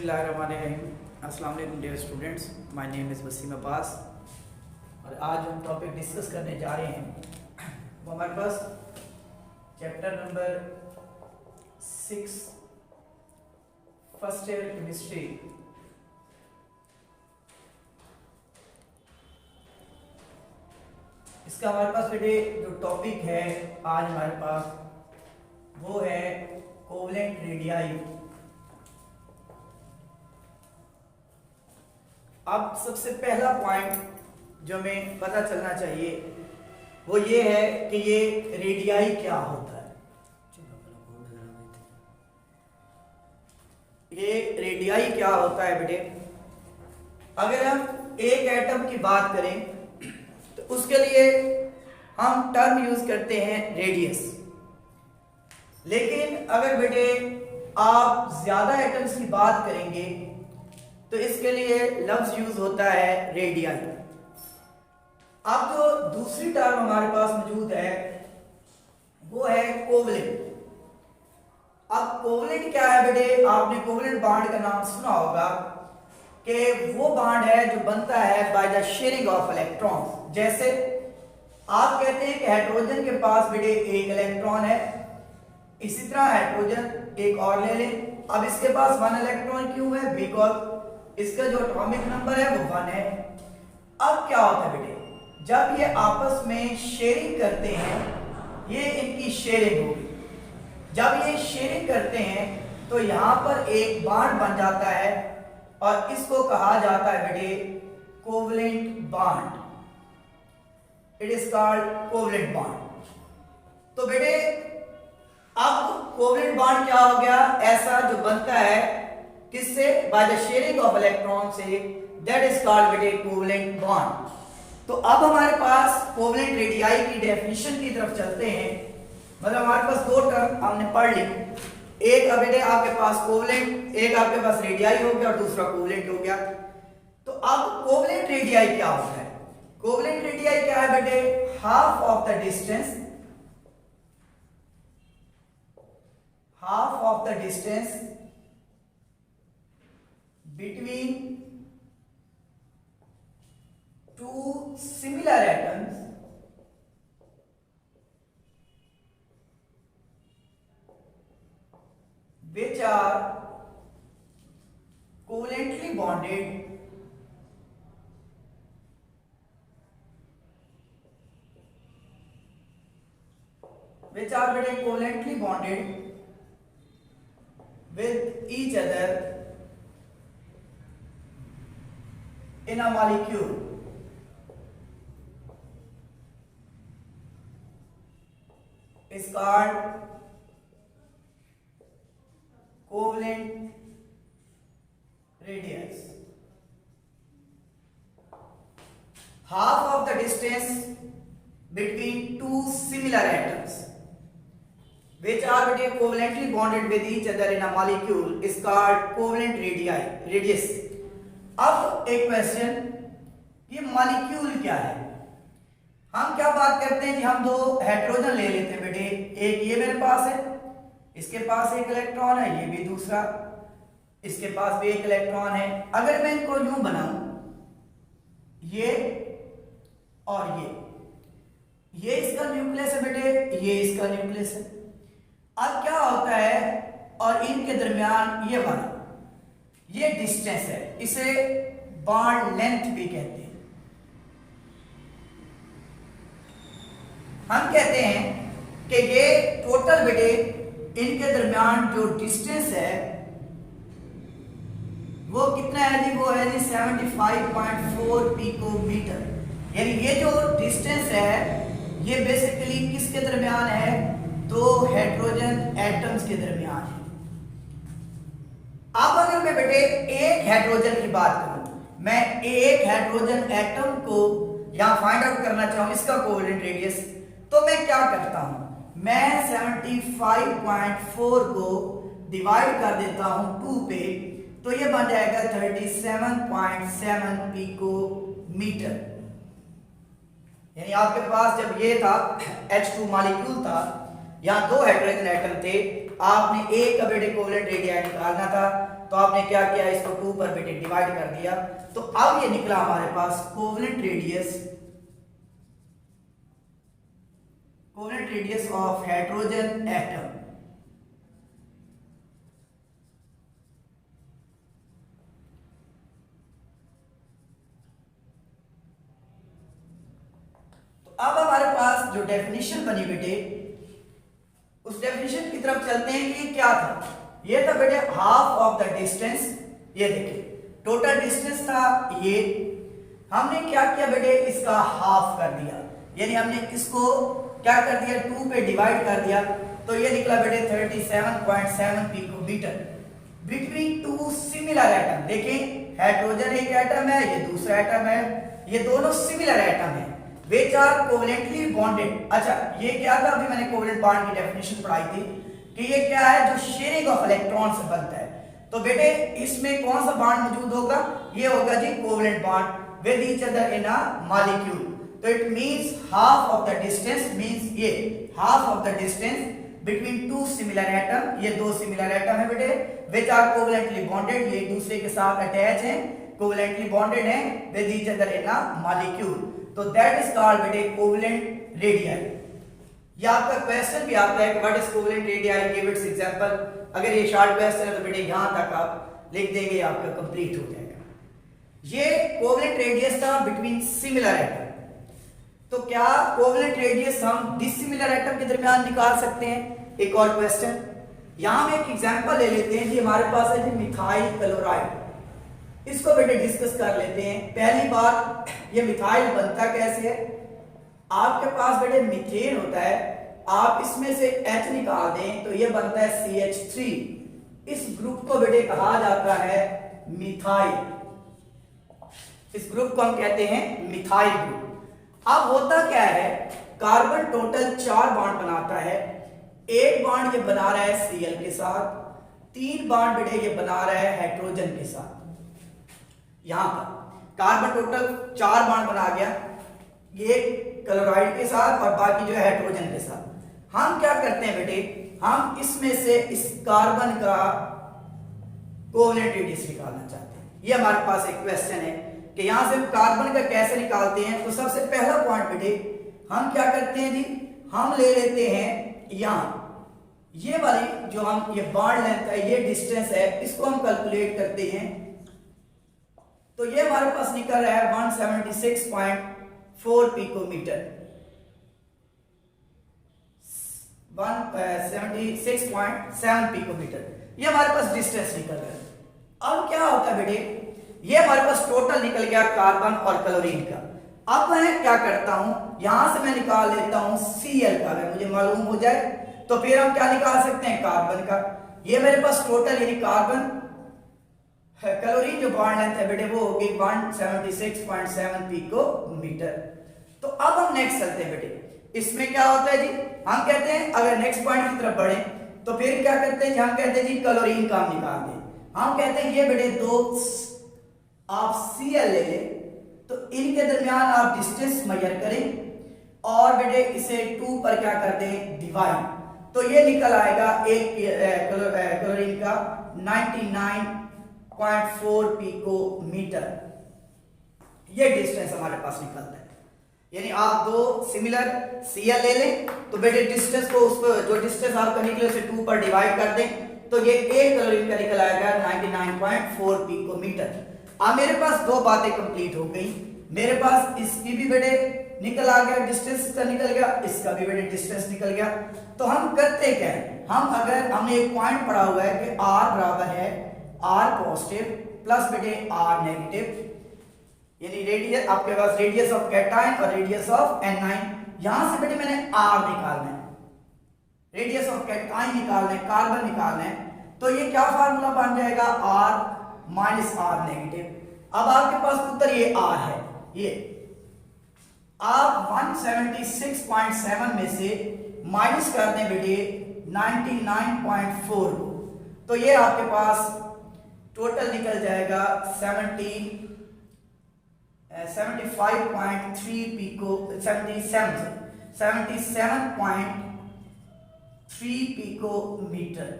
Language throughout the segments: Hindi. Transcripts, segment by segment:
बिस्मिल्लाहिर्रहमानिर्रहीम। अस्सलाम वालेकुम dear students, my name is Waseem Abbas और आज हम टॉपिक डिस्कस करने जा रहे हैं वो हमारे पास chapter number 6 first year chemistry. इसका हमारे पास बेटे जो टॉपिक है आज हमारे पास वो है कोवलेंट रेडियाई। अब सबसे पहला पॉइंट जो हमें पता चलना चाहिए वो ये है कि ये रेडियाई क्या होता है। ये रेडियाई क्या होता है बेटे, अगर हम एक एटम की बात करें तो उसके लिए हम टर्म यूज करते हैं रेडियस, लेकिन अगर बेटे आप ज्यादा एटम्स की बात करेंगे तो इसके लिए लफ्ज यूज होता है रेडियाई। अब जो दूसरी टर्म हमारे पास मौजूद है वो है कोवलेंट। अब कोवलेंट क्या है बेटे, आपने कोवलेंट बॉन्ड का नाम सुना होगा कि वो बॉन्ड है जो बनता है by the sharing of electrons. जैसे आप कहते हैं कि हाइड्रोजन के पास बेटे एक इलेक्ट्रॉन है, इसी तरह हाइड्रोजन एक और ले लें। अब इसके पास 1 इलेक्ट्रॉन क्यों है, बिकॉज इसका जो एटॉमिक नंबर है वो 1 है। अब क्या होता है बेटे, जब ये आपस में शेयरिंग करते हैं, ये इनकी शेयरिंग होगी। जब ये शेयरिंग करते हैं तो यहां पर एक बॉन्ड बन जाता है और इसको कहा जाता है बेटे covalent bond. It is called covalent bond. तो बेटे अब कोवलेंट बॉन्ड क्या हो गया, ऐसा जो बनता है किससे, by the sharing of electron से, दैट इज कॉल्ड बेटे कोवलेंट बॉन्ड। तो अब हमारे पास कोवलेंट रेडियाई की डेफिनेशन की तरफ चलते हैं। मतलब हमारे पास दो टर्म हमने पढ़ ली, एक अब बेटे आपके पास कोवलेंट, एक आपके पास रेडियाई हो गया और दूसरा कोवलेंट हो गया। तो अब कोवलेंट रेडियाई क्या होता है, कोवलेंट रेडियाई क्या है बेटे, half of the distance, half of the distance between two similar atoms which are covalently bonded with each other in a molecule. Is called covalent radius. Half of the distance between two similar atoms which are covalently bonded with each other in a molecule is called covalent radius. अब एक क्वेश्चन, ये मॉलिक्यूल क्या है। हम क्या बात करते हैं कि हम दो हाइड्रोजन ले लेते हैं बेटे, एक ये मेरे पास है, इसके पास एक इलेक्ट्रॉन है, ये भी दूसरा, इसके पास भी एक इलेक्ट्रॉन है। अगर मैं इनको यूं बनाऊं, ये और ये इसका न्यूक्लियस है बेटे, ये इसका न्यूक्लियस है। अब क्या होता है, और इनके दरमियान ये बना, ये डिस्टेंस है, इसे बॉन्ड लेंथ भी कहते हैं। हम कहते हैं कि ये टोटल बेटे इनके दरमियान जो डिस्टेंस है वो कितना है जी, वो है जी 75.4 पिकोमीटर। यानी ये जो डिस्टेंस है ये बेसिकली किसके दरमियान है, दो हाइड्रोजन एटम्स के दरमियान है। अब अगर मैं बेटे एक हाइड्रोजन की बात करूं, मैं एक हाइड्रोजन एटम को यहां फाइंड आउट करना चाहूं इसका कोवलेंट रेडियस, तो मैं क्या करता हूं, मैं 75.4 को डिवाइड कर देता हूं 2 पे, तो ये बन जाएगा 37.7 पिकोमीटर। यानी आपके पास जब ये था H2 मॉलिक्यूल था, यहाँ दो हाइड्रोजन एटम थे, आपने एक का बेटे कोवलेंट रेडियाई निकालना था, तो आपने क्या किया, इसको 2 पर बेटे डिवाइड कर दिया। तो अब ये निकला हमारे पास covalent radius of hydrogen atom. अब हमारे पास जो डेफिनेशन बनी बेटे, उस डेफिनेशन की तरफ चलते हैं कि क्या था। ये था बेटे हाफ ऑफ द डिस्टेंस। ये देखिए टोटल डिस्टेंस था ये, हमने क्या किया बेटे, इसका हाफ कर दिया, यानी हमने इसको क्या कर दिया, 2 पे डिवाइड कर दिया। तो ये निकला बेटे 37.7 पिकोमीटर बिटवीन 2 सिमिलर एटम। देखें हाइड्रोजन एक एटम है, ये दूसरा एटम है, ये दोनों सिमिलर एटम है, which are covalently bonded। अच्छा ये क्या था, अभी मैंने कोवेलेंट बॉन्ड की डेफिनेशन पढ़ाई थी कि ये क्या है, जो शेयरिंग ऑफ इलेक्ट्रॉन से बनता है। तो बेटे इसमें कौन सा बॉन्ड मौजूद होगा, ये होगा जी covalent bond with each other in a molecule. तो it means half of the distance, means ये half of the distance between 2 similar atom, ये 2 सिमिलर एटम है बेटे, which are covalently bonded, ये एक दूसरे के साथ अटैच हैं, covalently bonded हैं with each other in a molecule। तो दैट इज कॉल्ड बेटे कोवेलेंट रेडियाई। ये आपका क्वेश्चन भी आता है कि what is covalent radii, give its example. अगर ये शॉर्ट क्वेश्चन है तो बेटे यहां तक आप लिख देंगे, आपका कंप्लीट हो जाएगा। ये कोवेलेंट रेडियस था बिटवीन सिमिलर एटम। तो क्या कोवेलेंट रेडियस हम डिसिमिलर एटम के दरमियान निकाल सकते हैं? एक और क्वेश्चन, यहां हम एक एग्जांपल ले लेते हैं जी, हमारे पास है जी मिथाइल क्लोराइड। इसको बेटे डिस्कस कर लेते हैं। पहली बात, ये मिथाइल बनता कैसे है। आपके पास बेटे मीथेन होता है, आप इसमें से H निकाल दें तो ये बनता है CH3। इस ग्रुप को बेटे कहा जाता है मिथाइल, इस ग्रुप को हम कहते हैं मिथाइल ग्रुप। अब होता क्या है, कार्बन टोटल 4 बॉन्ड बनाता है, एक बॉन्ड ये बना रहा है Cl के साथ, 3 बॉन्ड बेटे ये बना रहा है हाइड्रोजन के साथ। यहां पर कार्बन टोटल 4 बॉन्ड बना गया, ये क्लोराइड के साथ और बाकी जो है हाइड्रोजन के साथ। हम क्या करते हैं बेटे, हम इसमें से इस कार्बन का कोवेलेंट रेडियस निकालना चाहते हैं। ये हमारे पास एक क्वेश्चन है कि यहां से कार्बन का कैसे निकालते हैं। तो सबसे पहला पॉइंट बेटे हम क्या करते हैं जी, हम ले लेते हैं यहां ये वाली जो हम ये बॉन्ड लेंथ है, ये डिस्टेंस है, इसको हम कैलकुलेट करते हैं। तो ये हमारे पास निकल रहा है 176.4 पिकोमीटर, 176.7 पिकोमीटर, ये हमारे पास डिस्टेंस निकल रहा है। अब क्या होता है बेटे, ये हमारे पास टोटल निकल गया कार्बन और क्लोरीन का। अब मैं क्या करता हूं, यहां से मैं निकाल लेता हूं Cl का, अगर मुझे मालूम हो जाए तो फिर हम क्या निकाल सकते हैं, कार्बन का। ये मेरे पास टोटल यानी कार्बन क्लोरीन जो बॉन्ड लेंथ है बेटे वो होगी 176.7 पिकोमीटर। तो अब हम नेक्स्ट चलते हैं बेटे, इसमें क्या होता है जी, हम कहते हैं अगर नेक्स्ट पॉइंट की तरफ बढ़े तो फिर क्या करते हैं, हम कहते हैं जी क्लोरीन का हम निकाल दें। हम कहते हैं ये बेटे 2 आप Cl ले लें, तो इनके दरमियान आप डिस्टेंस मेजर करें और बेटे इसे 2 पर क्या कर दें, डिवाइड। तो ये निकल आएगा एक क्लोरीन का 99.4 पिकोमीटर, ये डिस्टेंस हमारे पास निकलता है। यानी आप 2 सिमिलर Cl ले लें तो बेटे डिस्टेंस को, उसको जो डिस्टेंस आपका निकले उसे 2 पर डिवाइड कर दें, तो ये एक क्लोरीन का निकल आएगा 99.4 पिकोमीटर। अब मेरे पास 2 बातें कंप्लीट हो गई, मेरे पास इसकी भी बेटे निकल आ गया, डिस्टेंस का निकल गया, इसका भी बेटे डिस्टेंस निकल गया। तो हम करते क्या है, हम अगर हमने एक पॉइंट पढ़ा हुआ है कि R बराबर है R पॉजिटिव प्लस बेटे R नेगेटिव, यानी रेडियस आपके पास रेडियस ऑफ कैटायन और रेडियस ऑफ एनायन। यहां से बेटे मैंने R निकालना है, रेडियस ऑफ कैटायन निकालना है, कार्बन निकालना है। तो ये क्या फार्मूला बन जाएगा, R माइनस R नेगेटिव। अब आपके पास उत्तर ये R है, ये आप 176.7 में से माइनस कर दें बेटे 99.4 को, तो ये आपके पास टोटल निकल जाएगा 75.3 पिको 77.3 पिकोमीटर।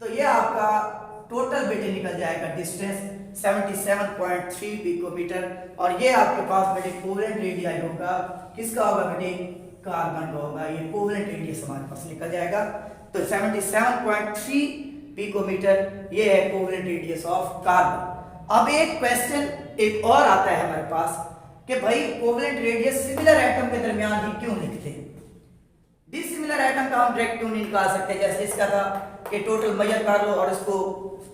तो ये आपका टोटल बेटे निकल जाएगा डिस्टेंस 77.3 पिकोमीटर। और ये आपके पास बेटे कोवेलेंट रेडियस होगा, किसका होगा बेटे, कार्बन का होगा। ये कोवेलेंट रेडियस हमारे पास निकल जाएगा। तो 77.3 पिकोमीटर ये है कोवेलेंट रेडियस ऑफ कार्बन। अब एक क्वेश्चन एक और आता है हमारे पास कि भाई कोवेलेंट रेडियस सिमिलर एटम के दरमियान ही क्यों लिखते हैं। डिसिमिलर एटम का हम डायरेक्ट क्यों नहीं निकाल सकते, जैसे इसका था कि टोटल मेजर कर लो और इसको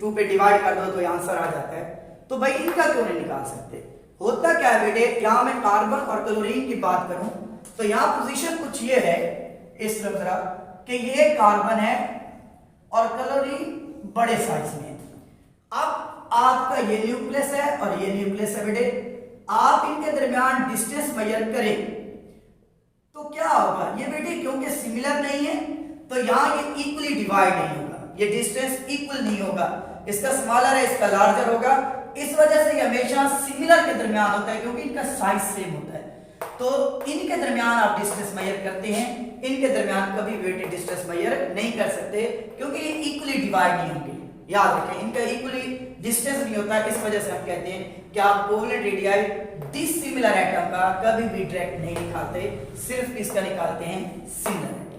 2 पे डिवाइड कर दो तो आंसर आ जाता है। तो भाई इनका क्यों नहीं निकाल सकते। होता क्या है बेटे, यहां मैं कार्बन और क्लोरीन की बात करूं तो यहां पोजीशन कुछ ये है, इस तरफ जरा, कि ये कार्बन है और क्लोरीन बड़े साइज में। अब आपका ये न्यूक्लियस है और ये न्यूक्लियस है बेटे, आप इनके दरमियान डिस्टेंस मेजर करें तो क्या होगा, ये बेटे क्योंकि सिमिलर नहीं है तो यहां ये इक्वली डिवाइड नहीं होगा, ये डिस्टेंस इक्वल नहीं होगा, इसका स्मॉलर है इसका लार्जर होगा। इस वजह से ये हमेशा सिमिलर के दरमियान होता है क्योंकि इनका साइज सेम होता है। तो इनके दरमियान आप डिस्टेंस मेजर करते हैं, इनके दरमियान कभी बेटे डिस्टेंस मेजर नहीं कर सकते क्योंकि ये इक्वली डिवाइड नहीं होंगे। याद रखें, इनका इक्वली डिस्टेंस नहीं होता, इस वजह से हम कहते हैं कि आप कोवेलेंट रेडियस डिसिमिलर एटम का कभी भी डायरेक्ट नहीं निकालते, सिर्फ इसका निकालते हैं सिमिलर।